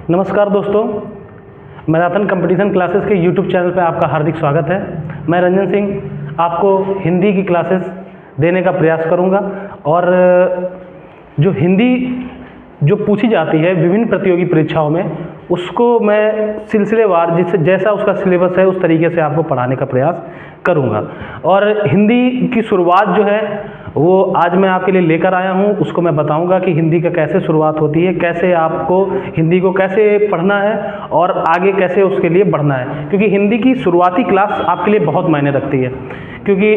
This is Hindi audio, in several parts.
नमस्कार दोस्तों, मैराथन कंपटीशन क्लासेस के यूट्यूब चैनल पर आपका हार्दिक स्वागत है। मैं रंजन सिंह आपको हिंदी की क्लासेस देने का प्रयास करूंगा और जो हिंदी जो पूछी जाती है विभिन्न प्रतियोगी परीक्षाओं में, उसको मैं सिलसिलेवार जैसा उसका सिलेबस है उस तरीके से आपको पढ़ाने का प्रयास करूंगा। और हिंदी की शुरुआत जो है वो आज मैं आपके लिए लेकर आया हूं, उसको मैं बताऊंगा कि हिंदी का कैसे शुरुआत होती है, कैसे आपको हिंदी को कैसे पढ़ना है और आगे कैसे उसके लिए बढ़ना है। क्योंकि हिंदी की शुरुआती क्लास आपके लिए बहुत मायने रखती है। क्योंकि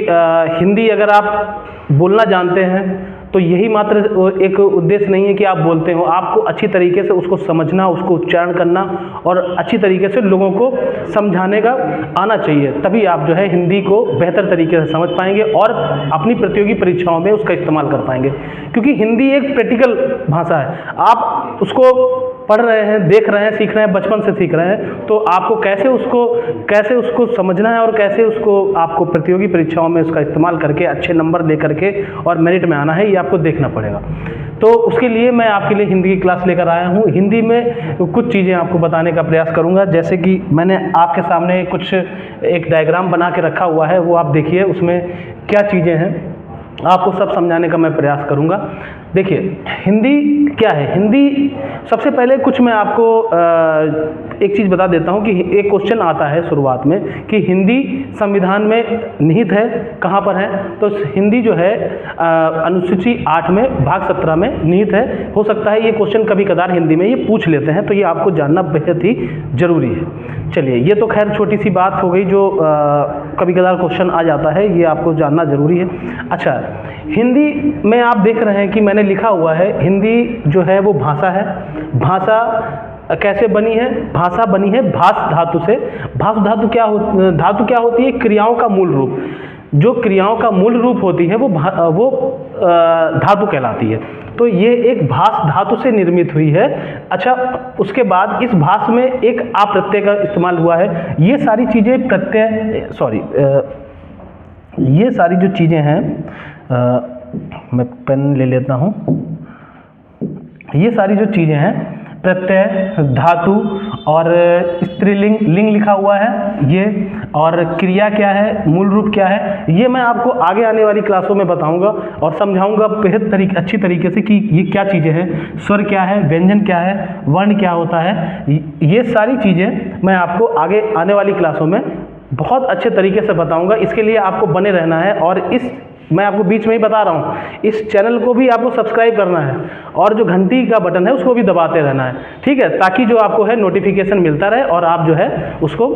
हिंदी अगर आप बोलना जानते हैं तो यही मात्र एक उद्देश्य नहीं है कि आप बोलते हो, आपको अच्छी तरीके से उसको समझना, उसको उच्चारण करना और अच्छी तरीके से लोगों को समझाने का आना चाहिए। तभी आप जो है हिंदी को बेहतर तरीके से समझ पाएंगे और अपनी प्रतियोगी परीक्षाओं में उसका इस्तेमाल कर पाएंगे। क्योंकि हिंदी एक प्रैक्टिकल भाषा है, आप उसको पढ़ रहे हैं, देख रहे हैं, सीख रहे हैं, बचपन से सीख रहे हैं, तो आपको कैसे उसको समझना है और कैसे उसको आपको प्रतियोगी परीक्षाओं में उसका इस्तेमाल करके अच्छे नंबर ले करके और मेरिट में आना है, ये आपको देखना पड़ेगा। तो उसके लिए मैं आपके लिए हिंदी की क्लास लेकर आया हूँ। हिंदी में कुछ चीज़ें आपको बताने का प्रयास करूँगा, जैसे कि मैंने आपके सामने कुछ एक डायग्राम बना के रखा हुआ है, वो आप देखिए उसमें क्या चीज़ें हैं, आपको सब समझाने का मैं प्रयास करूँगा। देखिए हिंदी क्या है। हिंदी सबसे पहले कुछ मैं आपको एक चीज़ बता देता हूँ कि एक क्वेश्चन आता है शुरुआत में कि हिंदी संविधान में निहित है, कहाँ पर है। तो हिंदी जो है अनुसूची 8 में भाग 17 में निहित है। हो सकता है ये क्वेश्चन कभी कदार हिंदी में ये पूछ लेते हैं, तो ये आपको जानना बेहद ही जरूरी है। चलिए, ये तो खैर छोटी सी बात हो गई जो कभी कदार क्वेश्चन आ जाता है, ये आपको जानना जरूरी है। अच्छा, हिंदी में आप देख रहे हैं कि मैंने लिखा हुआ है हिंदी जो है वो भाषा है। भाषा कैसे बनी है? भाषा बनी है भाष धातु से। भाष धातु क्या होती है? क्रियाओं का मूल रूप। जो क्रियाओं का मूल रूप होती है वो धातु कहलाती है। तो ये एक भाष धातु से निर्मित हुई है। अच्छा, उसके बाद इस भाष में एक आ प्रत्यय का इस्तेमाल हुआ है। ये सारी चीज़ें ये सारी जो चीज़ें हैं, मैं पेन ले लेता हूँ। ये सारी जो चीज़ें हैं, प्रत्यय, धातु और स्त्रीलिंग, लिंग लिखा हुआ है ये, और क्रिया क्या है, मूल रूप क्या है, ये मैं आपको आगे आने वाली क्लासों में बताऊंगा और समझाऊंगा बेहद अच्छी तरीके से कि ये क्या चीज़ें हैं, स्वर क्या है, व्यंजन क्या है, वर्ण क्या होता है। ये सारी चीज़ें मैं आपको आगे आने वाली क्लासों में बहुत अच्छे तरीके से बताऊंगा। इसके लिए आपको बने रहना है और मैं आपको बीच में ही बता रहा हूँ, इस चैनल को भी आपको सब्सक्राइब करना है और जो घंटी का बटन है उसको भी दबाते रहना है, ठीक है, ताकि जो आपको है नोटिफिकेशन मिलता रहे और आप जो है उसको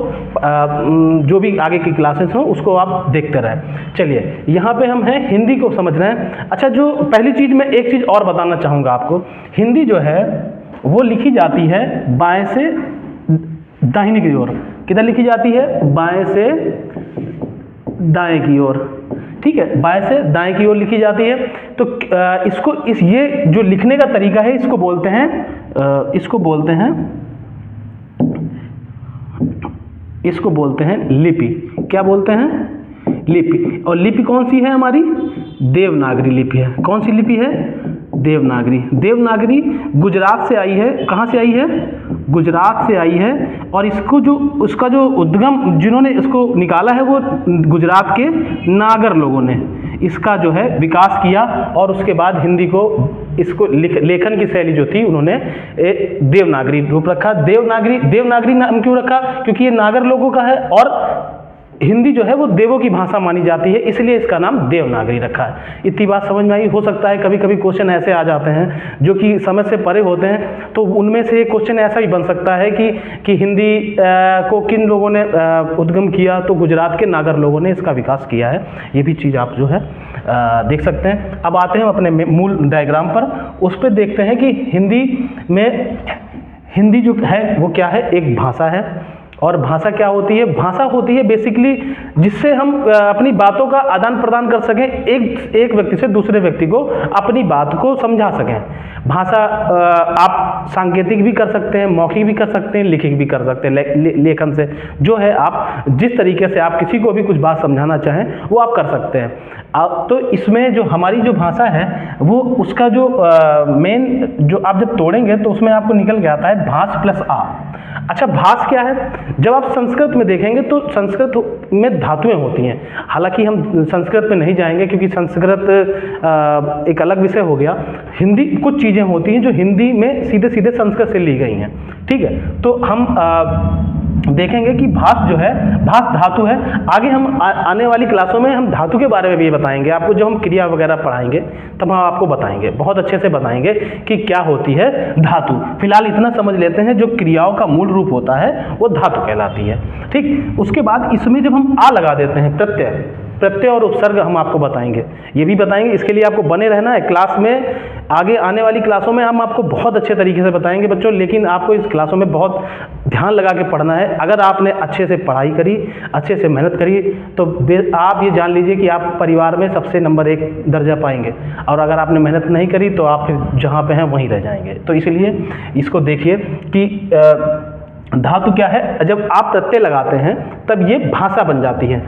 जो भी आगे की क्लासेस हों उसको आप देखते रहें। चलिए, यहाँ पे हम हैं हिंदी को समझ रहे हैं। अच्छा, जो पहली चीज़ मैं एक चीज़ और बताना चाहूँगा आपको, हिंदी जो है वो लिखी जाती है बाएँ से दाहिने की ओर। किधर लिखी जाती है? बाएँ से दाएँ की ओर, ठीक है, बाएं से दाएं की ओर लिखी जाती है। तो ये जो लिखने का तरीका है इसको बोलते हैं लिपि। क्या बोलते हैं? लिपि। और लिपि कौन सी है हमारी? देवनागरी लिपि है। कौन सी लिपि है? देवनागरी। देवनागरी गुजरात से आई है। कहाँ से आई है? गुजरात से आई है। और उसका जो उद्गम जिन्होंने इसको निकाला है वो गुजरात के नागर लोगों ने इसका जो है विकास किया और उसके बाद हिंदी को इसको लेखन की शैली जो थी उन्होंने देवनागरी रूप रखा। देवनागरी नाम क्यों रखा? क्योंकि ये नागर लोगों का है और हिंदी जो है वो देवों की भाषा मानी जाती है, इसलिए इसका नाम देवनागरी रखा है। इतनी बात समझ में आई। हो सकता है कभी कभी क्वेश्चन ऐसे आ जाते हैं जो कि समझ से परे होते हैं, तो उनमें से एक क्वेश्चन ऐसा भी बन सकता है कि हिंदी को किन लोगों ने उद्गम किया? तो गुजरात के नागर लोगों ने इसका विकास किया है। ये भी चीज़ आप जो है देख सकते हैं। अब आते हैं अपने मूल डायग्राम पर, उस पर देखते हैं कि हिंदी जो है वो क्या है? एक भाषा है और भाषा क्या होती है? भाषा होती है बेसिकली जिससे हम अपनी बातों का आदान प्रदान कर सकें, एक व्यक्ति से दूसरे व्यक्ति को अपनी बात को समझा सकें। भाषा आप सांकेतिक भी कर सकते हैं, मौखिक भी कर सकते हैं, लिखित भी कर सकते हैं। लेखन से जो है आप जिस तरीके से आप किसी को भी कुछ बात समझाना चाहें वो आप कर सकते हैं। तो इसमें जो हमारी जो भाषा है वो उसका जो मेन जो आप जब तोड़ेंगे तो उसमें आपको निकल के आता है भाष प्लस आ। अच्छा, भाष क्या है? जब आप संस्कृत में देखेंगे तो संस्कृत में धातुएं होती हैं। हालांकि हम संस्कृत में नहीं जाएंगे क्योंकि संस्कृत एक अलग विषय हो गया। हिंदी कुछ चीज़ें होती हैं जो हिंदी में सीधे सीधे संस्कृत से ली गई हैं, ठीक है। तो हम देखेंगे कि भाष जो है, भाष धातु है। आगे हम आने वाली क्लासों में हम धातु के बारे में भी बताएंगे आपको। जब हम क्रिया वगैरह पढ़ाएंगे तब हम आपको बताएंगे, बहुत अच्छे से बताएंगे कि क्या होती है धातु। फिलहाल इतना समझ लेते हैं, जो क्रियाओं का मूल रूप होता है वो धातु कहलाती है, ठीक। उसके बाद इसमें जब हम आ लगा देते हैं, प्रत्यय और उपसर्ग हम आपको बताएंगे, ये भी बताएंगे। इसके लिए आपको बने रहना है क्लास में। आगे आने वाली क्लासों में हम आपको बहुत अच्छे तरीके से बताएंगे बच्चों, लेकिन आपको इस क्लासों में बहुत ध्यान लगा के पढ़ना है। अगर आपने अच्छे से पढ़ाई करी, अच्छे से मेहनत करी, तो आप ये जान लीजिए कि आप परिवार में सबसे नंबर 1 दर्जा पाएंगे। और अगर आपने मेहनत नहीं करी तो आप फिर जहाँ पे हैं वहीं रह जाएंगे। तो इसलिए इसको देखिए कि धातु क्या है। जब आप प्रत्यय लगाते हैं तब ये भाषा बन जाती है।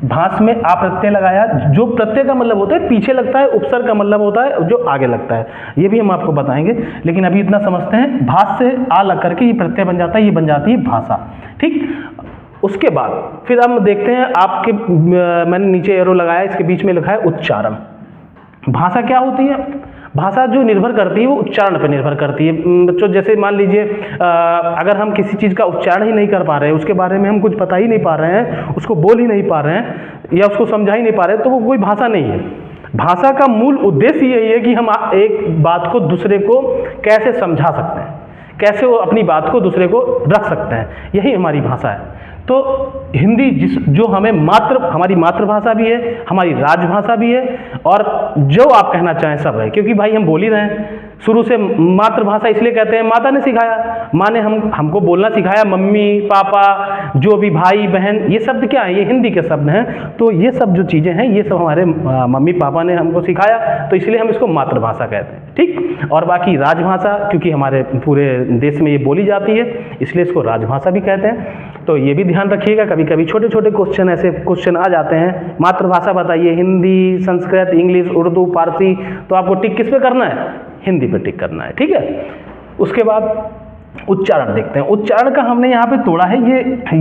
भाष में आप प्रत्यय लगाया, जो प्रत्यय का मतलब होता है पीछे लगता है, उपसर्ग का मतलब होता है जो आगे लगता है। ये भी हम आपको बताएंगे, लेकिन अभी इतना समझते हैं, भाष से आ लग करके ये प्रत्यय बन जाता है, ये बन जाती है भाषा, ठीक। उसके बाद फिर हम देखते हैं आपके मैंने नीचे एरो लगाया, इसके बीच में लिखा है उच्चारण। भाषा क्या होती है? भाषा जो निर्भर करती है वो उच्चारण पर निर्भर करती है बच्चों। जैसे मान लीजिए अगर हम किसी चीज़ का उच्चारण ही नहीं कर पा रहे हैं, उसके बारे में हम कुछ पता ही नहीं पा रहे हैं, उसको बोल ही नहीं पा रहे हैं या उसको समझा ही नहीं पा रहे हैं, तो वो कोई भाषा नहीं है। भाषा का मूल उद्देश्य यही है कि हम एक बात को दूसरे को कैसे समझा सकते हैं, कैसे वो अपनी बात को दूसरे को रख सकते हैं, यही हमारी भाषा है। तो हिंदी जो हमारी मातृभाषा भी है, हमारी राजभाषा भी है, और जो आप कहना चाहें सब है, क्योंकि भाई हम बोल ही रहे हैं। शुरू से मातृभाषा इसलिए कहते हैं, माता ने सिखाया, माँ ने हमको बोलना सिखाया। मम्मी पापा जो भी भाई बहन, ये शब्द क्या है? ये हिंदी के शब्द हैं। तो ये सब जो चीज़ें हैं ये सब हमारे मम्मी पापा ने हमको सिखाया, तो इसलिए हम इसको मातृभाषा कहते हैं, ठीक। और बाकी राजभाषा, क्योंकि हमारे पूरे देश में ये बोली जाती है, इसलिए इसको राजभाषा भी कहते हैं। तो ये भी ध्यान रखिएगा, कभी कभी छोटे छोटे क्वेश्चन ऐसे क्वेश्चन आ जाते हैं। मातृभाषा बताइए, हिंदी, संस्कृत, इंग्लिश, उर्दू, फारसी, तो आपको टिक किस पे करना है? हिंदी पे टिक करना है, ठीक है। उसके बाद उच्चारण देखते हैं। उच्चारण का हमने यहाँ पे तोड़ा है,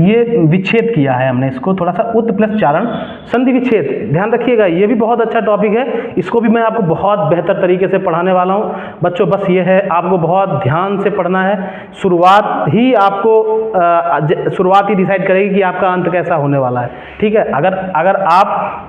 ये विच्छेद किया है हमने इसको थोड़ा सा, उत प्लस चारण, संधि विच्छेद। ध्यान रखिएगा, ये भी बहुत अच्छा टॉपिक है, इसको भी मैं आपको बहुत बेहतर तरीके से पढ़ाने वाला हूँ बच्चों। बस ये है, आपको बहुत ध्यान से पढ़ना है। शुरुआत ही डिसाइड करेगी कि आपका अंत कैसा होने वाला है, ठीक है। अगर आप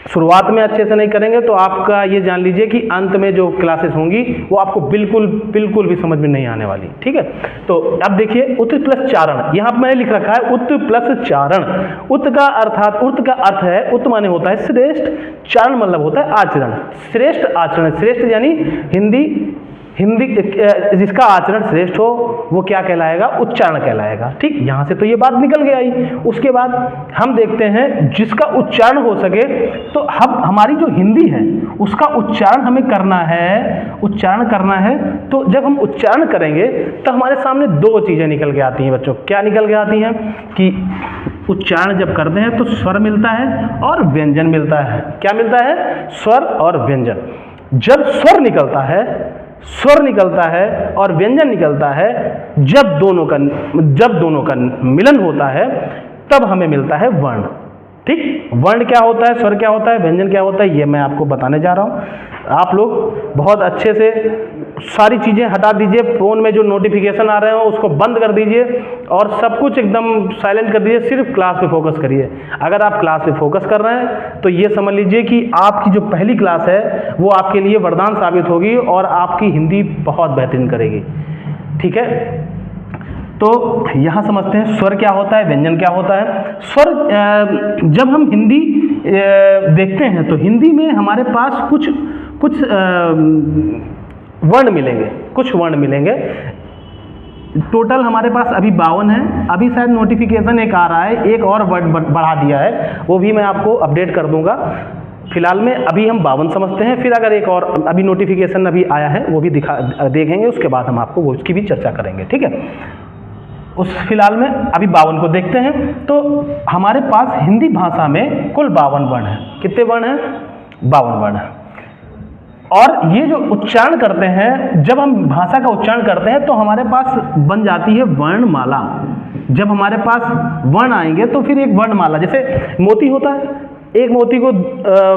शुरुआत में अच्छे से नहीं करेंगे तो आपका ये जान लीजिए कि अंत में जो क्लासेस होंगी वो आपको बिल्कुल भी समझ में नहीं आने वाली, ठीक है। तो अब देखिए, उत प्लस चारण, यहाँ पर मैंने लिख रखा है उत प्लस चारण। उत का अर्थ है, उत माने होता है श्रेष्ठ, चारण मतलब होता है आचरण। श्रेष्ठ आचरण, श्रेष्ठ यानी हिंदी जिसका आचरण श्रेष्ठ हो वो क्या कहलाएगा? उच्चारण कहलाएगा, ठीक। यहाँ से तो ये बात निकल गया ही। उसके बाद हम देखते हैं जिसका उच्चारण हो सके, तो हमारी जो हिंदी है उसका उच्चारण हमें करना है। तो जब हम उच्चारण करेंगे तो हमारे सामने 2 चीज़ें निकल के आती हैं बच्चों। क्या निकल के आती हैं? कि उच्चारण जब करते हैं तो स्वर मिलता है और व्यंजन मिलता है। क्या मिलता है? स्वर और व्यंजन। जब स्वर निकलता है और व्यंजन निकलता है, जब दोनों का मिलन होता है तब हमें मिलता है वर्ण, ठीक। वर्ण क्या होता है, स्वर क्या होता है, व्यंजन क्या होता है, ये मैं आपको बताने जा रहा हूँ। आप लोग बहुत अच्छे से सारी चीज़ें हटा दीजिए, फ़ोन में जो नोटिफिकेशन आ रहे हो उसको बंद कर दीजिए और सब कुछ एकदम साइलेंट कर दीजिए, सिर्फ क्लास पे फोकस करिए। अगर आप क्लास पे फोकस कर रहे हैं तो ये समझ लीजिए कि आपकी जो पहली क्लास है वो आपके लिए वरदान साबित होगी और आपकी हिंदी बहुत बेहतरीन करेगी, ठीक है। तो यहाँ समझते हैं स्वर क्या होता है, व्यंजन क्या होता है। स्वर, जब हम हिंदी देखते हैं तो हिंदी में हमारे पास कुछ वर्ण मिलेंगे, टोटल हमारे पास अभी 52 है। अभी शायद नोटिफिकेशन एक आ रहा है, एक और वर्ड बढ़ा दिया है, वो भी मैं आपको अपडेट कर दूंगा। फिलहाल में अभी हम 52 समझते हैं, फिर अगर एक और अभी नोटिफिकेशन अभी आया है वो भी देखेंगे, उसके बाद हम आपको वो उसकी भी चर्चा करेंगे, ठीक है। उस फिलहाल में अभी 52 को देखते हैं। तो हमारे पास हिंदी भाषा में कुल 52 वर्ण है। कितने वर्ण हैं? 52 वर्ण है। और ये जो उच्चारण करते हैं, जब हम भाषा का उच्चारण करते हैं तो हमारे पास बन जाती है वर्णमाला। जब हमारे पास वर्ण आएंगे तो फिर एक वर्णमाला, जैसे मोती होता है, एक मोती को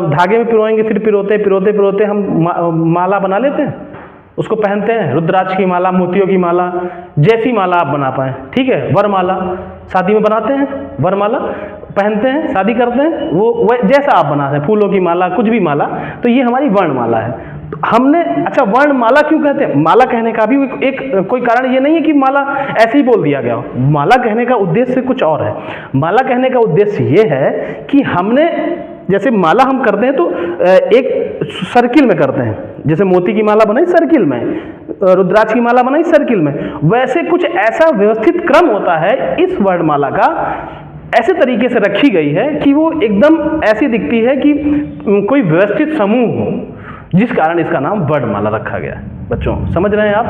धागे में पिरोएंगे, फिर पिरोते हम माला बना लेते हैं, उसको पहनते हैं, रुद्राक्ष की माला, मोतियों की माला, जैसी माला आप बना पाएँ, ठीक है। वरमाला शादी में बनाते हैं, वरमाला पहनते हैं, शादी करते हैं, वो जैसा आप बनाते हैं, फूलों की माला, कुछ भी माला, तो ये हमारी वर्णमाला है। तो हमने अच्छा वर्णमाला क्यों कहते हैं? माला कहने का भी एक कोई कारण ये नहीं है कि माला ऐसे ही बोल दिया गया हो। माला कहने का उद्देश्य कुछ और है। माला कहने का उद्देश्य ये है कि हमने जैसे माला हम करते हैं तो एक सर्किल में करते हैं, जैसे मोती की माला बनाई सर्किल में, रुद्राक्ष की माला बनाई सर्किल में, वैसे कुछ ऐसा व्यवस्थित क्रम होता है इस वर्णमाला का, ऐसे तरीके से रखी गई है कि वो एकदम ऐसी दिखती है कि कोई व्यवस्थित समूह हो, जिस कारण इसका नाम वर्णमाला रखा गया है। बच्चों समझ रहे हैं आप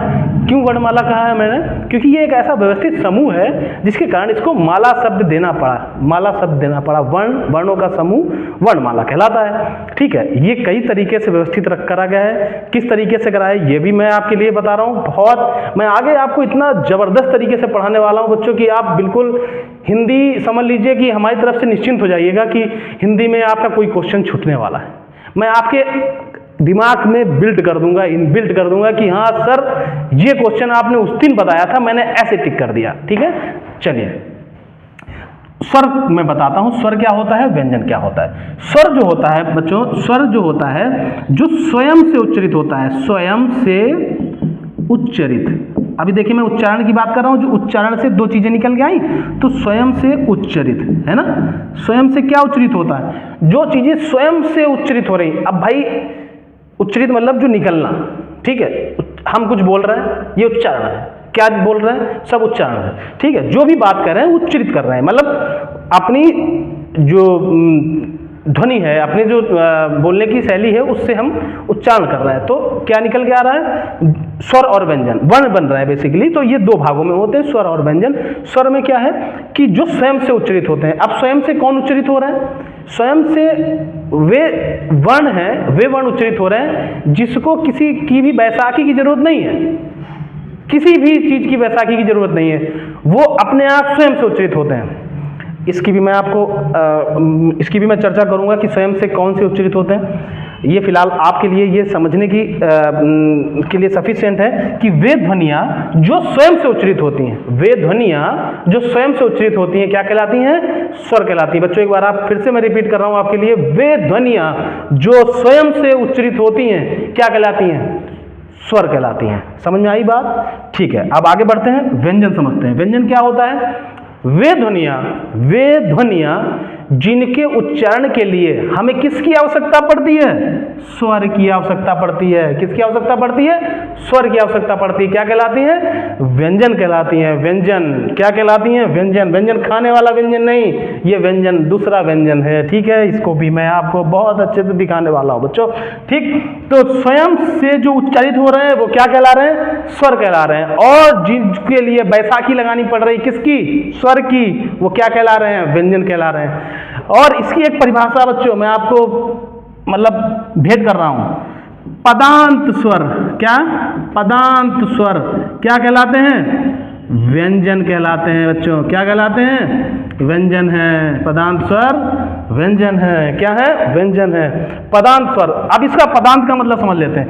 क्यों वर्णमाला कहा है मैंने? क्योंकि ये एक ऐसा व्यवस्थित समूह है जिसके कारण इसको माला शब्द देना पड़ा, माला शब्द देना पड़ा। वर्णों का समूह वर्णमाला कहलाता है, ठीक है। ये कई तरीके से व्यवस्थित करा गया है। किस तरीके से करा है ये भी मैं आपके लिए बता रहा हूँ। बहुत मैं आगे आपको इतना जबरदस्त तरीके से पढ़ाने वाला हूँ बच्चों की आप बिल्कुल हिंदी समझ लीजिए कि हमारी तरफ से निश्चिंत हो जाइएगा कि हिंदी में आपका कोई क्वेश्चन छूटने वाला है। मैं आपके दिमाग में बिल्ड कर दूंगा कि हाँ सर ये क्वेश्चन आपने उस दिन बताया था, मैंने ऐसे टिक कर दिया, ठीक है। चलिए स्वर मैं बताता हूं, स्वर क्या होता है, व्यंजन क्या होता है। स्वर जो होता है बच्चों, स्वर जो होता है जो स्वयं से उच्चरित होता है, स्वयं से उच्चरित। अभी देखिए मैं उच्चारण की बात कर रहा हूं, जो उच्चारण से दो चीजें निकल के आई, तो स्वयं से उच्चरित है ना। स्वयं से क्या उच्चरित होता है? जो चीजें स्वयं से उच्चरित हो रही। अब भाई उच्चरित मतलब जो निकलना, ठीक है। हम कुछ बोल रहे हैं, ये उच्चारण है। क्या बोल रहे हैं? सब उच्चारण है, ठीक है। जो भी बात कर रहे हैं उच्चरित कर रहे हैं, मतलब अपनी जो ध्वनि है, अपनी जो बोलने की शैली है, उससे हम उच्चारण कर रहे हैं। तो क्या निकल के आ रहा है? स्वर और व्यंजन, वर्ण बन रहा है बेसिकली। तो ये दो भागों में होते हैं, स्वर और व्यंजन। स्वर में क्या है कि जो स्वयं से उच्चरित होते हैं। अब स्वयं से कौन उच्चरित हो रहा है? स्वयं से वे वर्ण हैं, वे वर्ण उच्चरित हो रहे हैं जिसको किसी की भी बैसाखी की जरूरत नहीं है, किसी भी चीज की बैसाखी की जरूरत नहीं है, वो अपने आप स्वयं से उच्चरित होते हैं। इसकी भी मैं आपको इसकी भी मैं चर्चा करूंगा कि स्वयं से कौन से उच्चरित होते हैं। ये फिलहाल आपके लिए ये समझने की के लिए सफिशिएंट है कि वे ध्वनियाँ जो स्वयं से उच्चरित होती हैं, वे ध्वनियाँ जो स्वयं से उच्चरित होती हैं क्या कहलाती हैं? स्वर कहलाती हैं। बच्चों एक बार आप फिर से मैं रिपीट कर रहा हूँ आपके लिए, वे ध्वनियाँ जो स्वयं से उच्चरित होती हैं क्या कहलाती हैं? स्वर कहलाती हैं। समझ में आई बात? ठीक है, अब आगे बढ़ते हैं, व्यंजन समझते हैं। व्यंजन क्या होता है? वे ध्वनियाँ जिनके उच्चारण के लिए हमें किसकी आवश्यकता पड़ती है? स्वर की आवश्यकता पड़ती है। किसकी आवश्यकता पड़ती है? स्वर की आवश्यकता पड़ती है। क्या कहलाती है? व्यंजन कहलाती है। व्यंजन क्या कहलाती है? व्यंजन। व्यंजन खाने वाला व्यंजन नहीं, ये व्यंजन दूसरा व्यंजन है, ठीक है। इसको भी मैं आपको बहुत अच्छे से दिखाने वाला हूँ बच्चों, ठीक। तो स्वयं से जो उच्चारित हो रहे हैं वो क्या कहला रहे हैं? स्वर कहला रहे हैं। और जिनके लिए बैसाखी लगानी पड़ रही किसकी? स्वर की, वो क्या कहला रहे हैं? व्यंजन कहला रहे हैं। और इसकी एक परिभाषा बच्चों मैं आपको मतलब भेंट कर रहा हूं। पदांत स्वर, क्या? पदांत स्वर क्या कहलाते हैं? व्यंजन कहलाते हैं बच्चों। क्या कहलाते हैं? व्यंजन है। पदांत स्वर व्यंजन है। क्या है? व्यंजन है, पदांत स्वर। अब इसका पदांत का मतलब समझ लेते हैं।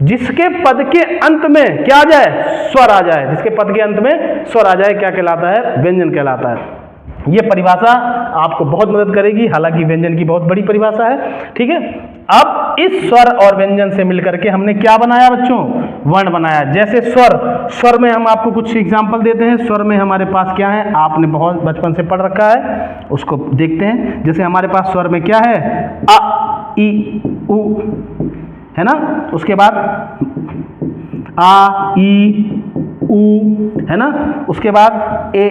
जिसके पद के अंत में क्या आ जाए? स्वर आ जाए। जिसके पद के अंत में स्वर आ जाए क्या कहलाता है? व्यंजन कहलाता है। ये परिभाषा आपको बहुत मदद करेगी, हालांकि व्यंजन की बहुत बड़ी परिभाषा है, ठीक है। अब इस स्वर और व्यंजन से मिलकर के हमने क्या बनाया बच्चों? वर्ण बनाया। जैसे स्वर में हम आपको कुछ एग्जाम्पल देते हैं। स्वर में हमारे पास क्या है? आपने बहुत बचपन से पढ़ रखा है, उसको देखते हैं। जैसे हमारे पास स्वर में क्या है? अ, ई, उ, है ना। उसके बाद आ, ई, ऊ, है ना। उसके बाद ए,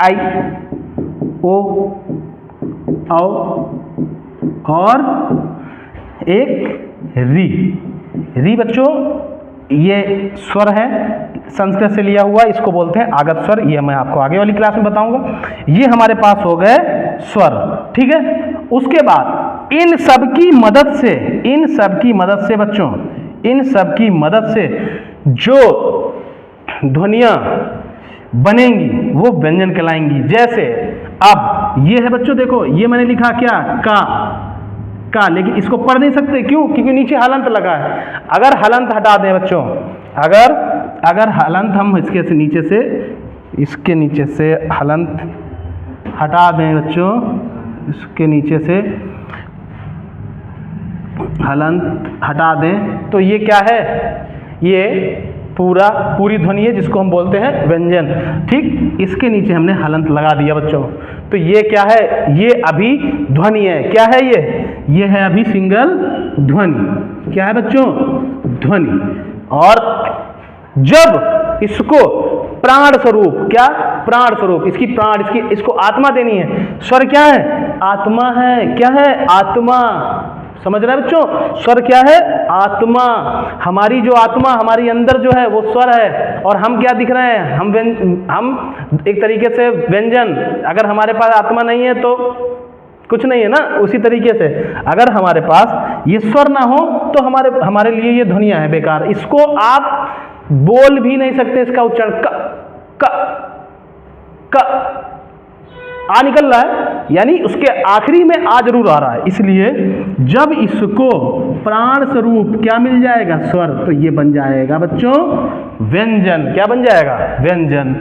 आई, ओ, औ और एक री। री बच्चों ये स्वर है, संस्कृत से लिया हुआ, इसको बोलते हैं आगत स्वर। ये मैं आपको आगे वाली क्लास में बताऊंगा। ये हमारे पास हो गए स्वर, ठीक है। उसके बाद इन सब की मदद से, इन सब की मदद से बच्चों, इन सब की मदद से जो ध्वनियां बनेंगी वो व्यंजन कहलाएंगी। जैसे अब ये है बच्चों, देखो ये मैंने लिखा क्या, का, लेकिन इसको पढ़ नहीं सकते, क्यों? क्योंकि नीचे हलंत लगा है। अगर हलंत हटा दें बच्चों, अगर हलंत हम इसके से नीचे से, इसके नीचे से हलंत हटा दें बच्चों, इसके नीचे से हलंत हटा दें तो ये क्या है, ये पूरी ध्वनि है जिसको हम बोलते हैं व्यंजन, ठीक। इसके नीचे हमने हलंत लगा दिया बच्चों, तो ये क्या है, ये अभी ध्वनि है। क्या है ये है अभी सिंगल ध्वनि। क्या है बच्चों, ध्वनि। और जब इसको प्राण स्वरूप, क्या प्राण स्वरूप, इसकी प्राण, इसको आत्मा देनी है। स्वर क्या है, आत्मा है। क्या है, आत्मा। समझ रहे हैं बच्चों, स्वर क्या है, आत्मा। हमारी जो आत्मा हमारी अंदर जो है वो स्वर है, और हम क्या दिख रहे हैं, हम एक तरीके से व्यंजन। अगर हमारे पास आत्मा नहीं है तो कुछ नहीं है ना। उसी तरीके से अगर हमारे पास ये स्वर ना हो तो हमारे लिए ये ध्वनियां है बेकार। इसको आप बोल भी नहीं सकते, इसका उच्चारण क आ निकल रहा है, यानी उसके आखिरी में आ जरूर आ रहा है। इसलिए जब इसको प्राण स्वरूप क्या मिल जाएगा, स्वर, तो ये बन जाएगा बच्चों व्यंजन। क्या बन जाएगा, व्यंजन।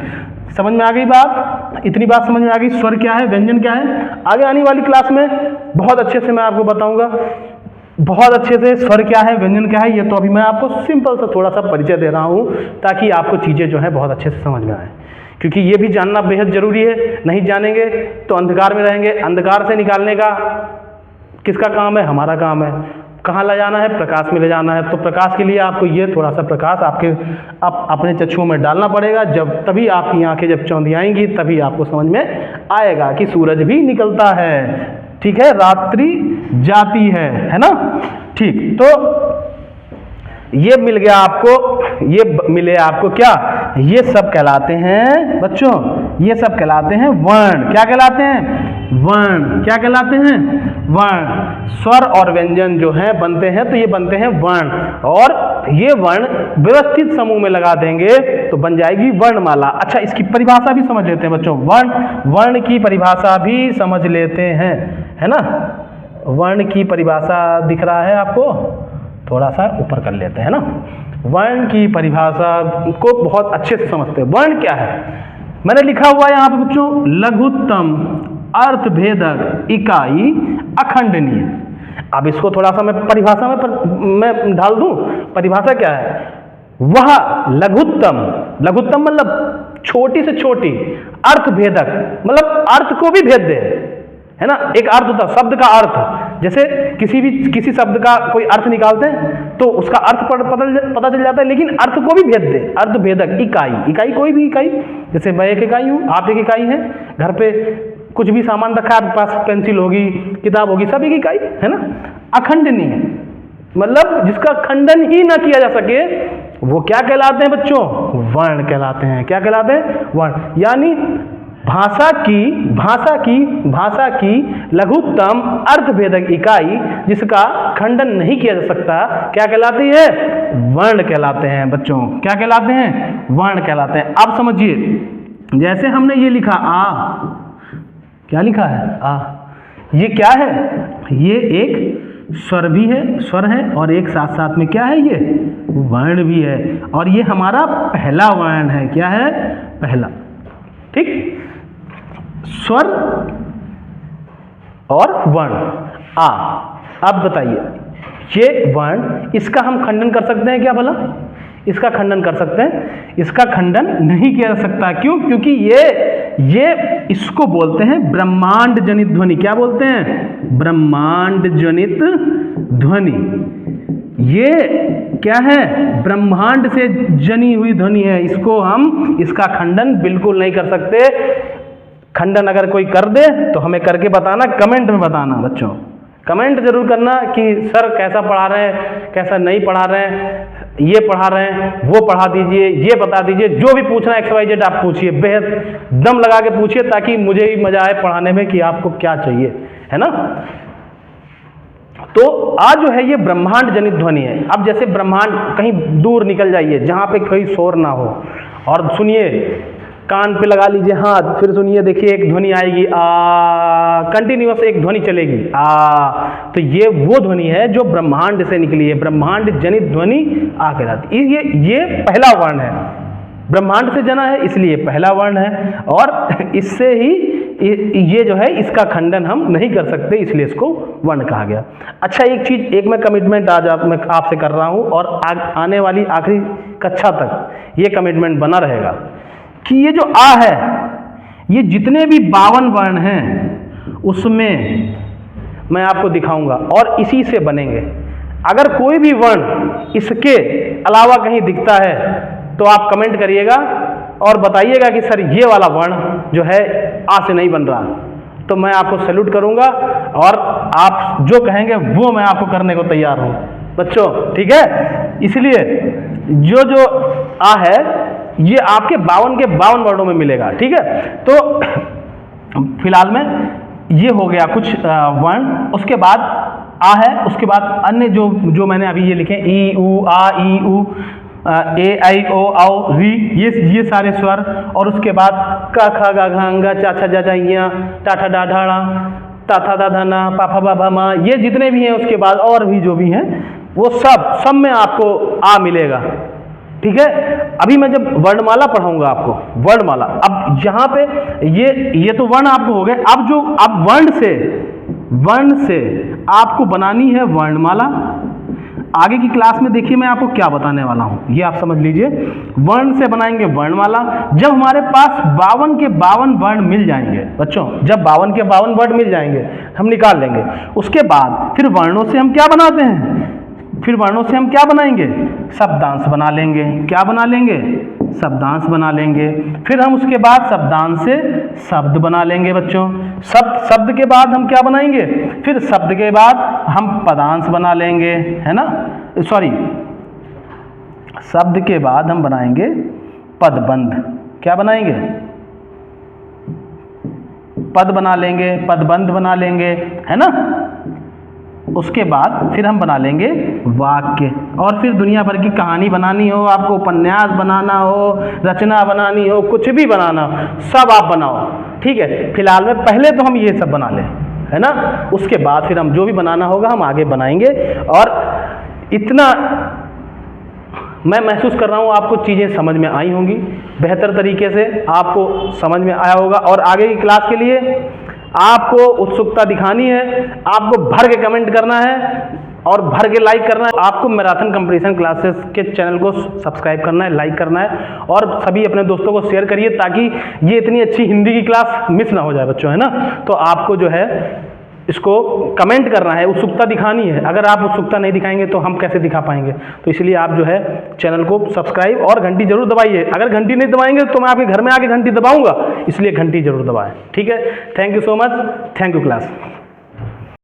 समझ में आ गई बात, इतनी बात समझ में आ गई, स्वर क्या है, व्यंजन क्या है। आगे आने वाली क्लास में बहुत अच्छे से मैं आपको बताऊंगा, बहुत अच्छे से स्वर क्या है, व्यंजन क्या है। ये तो अभी मैं आपको सिंपल सा थोड़ा सा परिचय दे रहा हूँ, ताकि आपको चीज़ें जो है बहुत अच्छे से समझ में आए, क्योंकि ये भी जानना बेहद जरूरी है। नहीं जानेंगे तो अंधकार में रहेंगे। अंधकार से निकालने का किसका काम है, हमारा काम है। कहाँ ले जाना है, प्रकाश में ले जाना है। तो प्रकाश के लिए आपको ये थोड़ा सा प्रकाश अपने चक्षुओं में डालना पड़ेगा। तभी आपकी आंखें जब चौंधियाएंगी तभी आपको समझ में आएगा कि सूरज भी निकलता है, ठीक है, रात्रि जाती है ना। ठीक, तो ये मिल गया आपको, ये मिले आपको क्या, ये सब कहलाते हैं बच्चों, ये सब कहलाते हैं वर्ण। क्या कहलाते हैं, वर्ण। क्या कहलाते हैं, वर्ण। स्वर और व्यंजन जो है बनते हैं तो ये बनते हैं वर्ण, और ये वर्ण व्यवस्थित समूह में लगा देंगे तो बन जाएगी वर्णमाला। अच्छा, इसकी परिभाषा भी समझ लेते हैं बच्चों, वर्ण की परिभाषा भी समझ लेते हैं, है ना। वर्ण की परिभाषा दिख रहा है आपको, थोड़ा सा ऊपर कर लेते हैं ना। वर्ण की परिभाषा को बहुत अच्छे से समझते हैं। वर्ण क्या है, मैंने लिखा हुआ है यहाँ पे बच्चों, लघुत्तम अर्थभेदक इकाई अखंडनीय। अब इसको थोड़ा सा मैं परिभाषा में मैं ढाल दूं। परिभाषा क्या है, वह लघुत्तम, लघुत्तम मतलब छोटी से छोटी, अर्थभेदक मतलब अर्थ को भी भेद दे, है ना। एक अर्थ होता है शब्द का अर्थ, जैसे किसी शब्द का कोई अर्थ निकालते हैं तो उसका अर्थ पता चल जाता है, लेकिन अर्थ को भी भेद दे। अर्थभेदक इकाई, कोई भी इकाई, जैसे मैं एक इकाई हूँ, आप एक इकाई है, घर पे कुछ भी सामान रखा है आपके पास, पेंसिल होगी, किताब होगी, सब एक इकाई है ना। अखंडनीय मतलब जिसका खंडन ही ना किया जा सके, वो क्या कहलाते हैं बच्चों, वर्ण कहलाते हैं। क्या कहलाते हैं, वर्ण। यानी भाषा की लघुत्तम अर्थभेदक इकाई जिसका खंडन नहीं किया जा सकता, क्या कहलाती है, वर्ण कहलाते हैं बच्चों। क्या कहलाते हैं, वर्ण कहलाते हैं। अब समझिए, जैसे हमने ये लिखा आ, क्या लिखा है, आ, ये क्या है, ये एक स्वर भी है, स्वर है, और एक साथ साथ में क्या है, ये वर्ण भी है, और ये हमारा पहला वर्ण है। क्या है, पहला, ठीक। स्वर और वर्ण आ। अब बताइए, ये वर्ण, इसका हम खंडन कर सकते हैं क्या भला, इसका खंडन कर सकते हैं, इसका खंडन नहीं किया जा सकता। क्यों, क्योंकि ये इसको बोलते हैं ब्रह्मांड जनित ध्वनि। क्या बोलते हैं, ब्रह्मांड जनित ध्वनि। ये क्या है, ब्रह्मांड से जनी हुई ध्वनि है, इसको हम इसका खंडन बिल्कुल नहीं कर सकते। खंडन अगर कोई कर दे तो हमें करके बताना, कमेंट में बताना बच्चों, कमेंट जरूर करना कि सर कैसा पढ़ा रहे हैं, कैसा नहीं पढ़ा रहे हैं, ये पढ़ा रहे हैं, वो पढ़ा दीजिए, ये बता दीजिए, जो भी पूछना XYZ आप पूछिए, बेहद दम लगा के पूछिए ताकि मुझे भी मजा आए पढ़ाने में कि आपको क्या चाहिए, है ना। तो आज जो है ये ब्रह्मांड जनित ध्वनि है। अब जैसे ब्रह्मांड, कहीं दूर निकल जाइए जहाँ पे कोई शोर ना हो और सुनिए, कान पे लगा लीजिए हाथ, फिर सुनिए, देखिए एक ध्वनि आएगी आ, कंटिन्यूअस एक ध्वनि चलेगी आ, तो ये वो ध्वनि है जो ब्रह्मांड से निकली है, ब्रह्मांड जनित ध्वनि आ कहलाती है। ये पहला वर्ण है, ब्रह्मांड से जना है इसलिए पहला वर्ण है, और इससे ही ये जो है इसका खंडन हम नहीं कर सकते, इसलिए इसको वर्ण कहा गया। अच्छा, एक चीज, एक मैं कमिटमेंट आज मैं आपसे कर रहा हूं और आने वाली आखिरी कक्षा तक ये कमिटमेंट बना रहेगा कि ये जो आ है, ये जितने भी 52 वर्ण हैं उसमें मैं आपको दिखाऊंगा और इसी से बनेंगे। अगर कोई भी वर्ण इसके अलावा कहीं दिखता है तो आप कमेंट करिएगा और बताइएगा कि सर ये वाला वर्ण जो है आ से नहीं बन रहा, तो मैं आपको सैल्यूट करूंगा और आप जो कहेंगे वो मैं आपको करने को तैयार हूं बच्चों, ठीक है। इसलिए जो जो आ है ये आपके 52 के 52 वर्णों में मिलेगा, ठीक है। तो फिलहाल में ये हो गया कुछ वर्ण, उसके बाद आ है, उसके बाद अन्य जो मैंने अभी ये लिखे ई उ आ ई उ ए आई ओ औ री, ये सारे स्वर, और उसके बाद क ख ग घ अंग चा छ जा या टा ठा डा ढा ता था दा धा ना पा फा बा भा मा, ये जितने भी हैं उसके बाद और भी जो भी हैं वो सब में आपको आ मिलेगा, ठीक है। अभी मैं जब वर्णमाला पढ़ाऊंगा आपको, वर्णमाला, अब यहाँ पे ये तो वर्ण आपको हो गए। अब वर्ण से आपको बनानी है वर्णमाला। आगे की क्लास में देखिए मैं आपको क्या बताने वाला हूं, ये आप समझ लीजिए। वर्ण से बनाएंगे वर्णमाला। जब हमारे पास 52 के 52 वर्ण मिल जाएंगे बच्चों, जब 52 के 52 वर्ण मिल जाएंगे हम निकाल लेंगे। उसके बाद फिर वर्णों से हम क्या बनाते हैं, फिर वर्णों से हम क्या बनाएंगे, शब्दांश बना लेंगे। क्या बना लेंगे, शब्दांश बना लेंगे। फिर हम उसके बाद शब्दांश से शब्द बना लेंगे बच्चों। शब्द के बाद हम क्या बनाएंगे, फिर शब्द के बाद हम पदांश बना लेंगे, है ना, सॉरी, शब्द के बाद हम बनाएंगे पदबंध। क्या बनाएंगे, पद बना लेंगे, पदबंध बना लेंगे, है ना। उसके बाद फिर हम बना लेंगे वाक्य, और फिर दुनिया भर की कहानी बनानी हो, आपको उपन्यास बनाना हो, रचना बनानी हो, कुछ भी बनाना हो, सब आप बनाओ, ठीक है। फिलहाल में पहले तो हम ये सब बना लें, है ना। उसके बाद फिर हम जो भी बनाना होगा हम आगे बनाएंगे। और इतना मैं महसूस कर रहा हूँ आपको चीज़ें समझ में आई होंगी, बेहतर तरीके से आपको समझ में आया होगा। और आगे की क्लास के लिए आपको उत्सुकता दिखानी है, आपको भर के कमेंट करना है और भर के लाइक करना है। आपको मैराथन कंपटीशन क्लासेस के चैनल को सब्सक्राइब करना है, लाइक करना है, और सभी अपने दोस्तों को शेयर करिए ताकि ये इतनी अच्छी हिंदी की क्लास मिस ना हो जाए बच्चों, है ना। तो आपको जो है इसको कमेंट करना है, उत्सुकता दिखानी है। अगर आप उत्सुकता नहीं दिखाएंगे तो हम कैसे दिखा पाएंगे। तो इसलिए आप जो है चैनल को सब्सक्राइब और घंटी जरूर दबाइए। अगर घंटी नहीं दबाएंगे तो मैं आपके घर में आके घंटी दबाऊंगा, इसलिए घंटी जरूर दबाएं, ठीक है। Thank you so much, thank you class.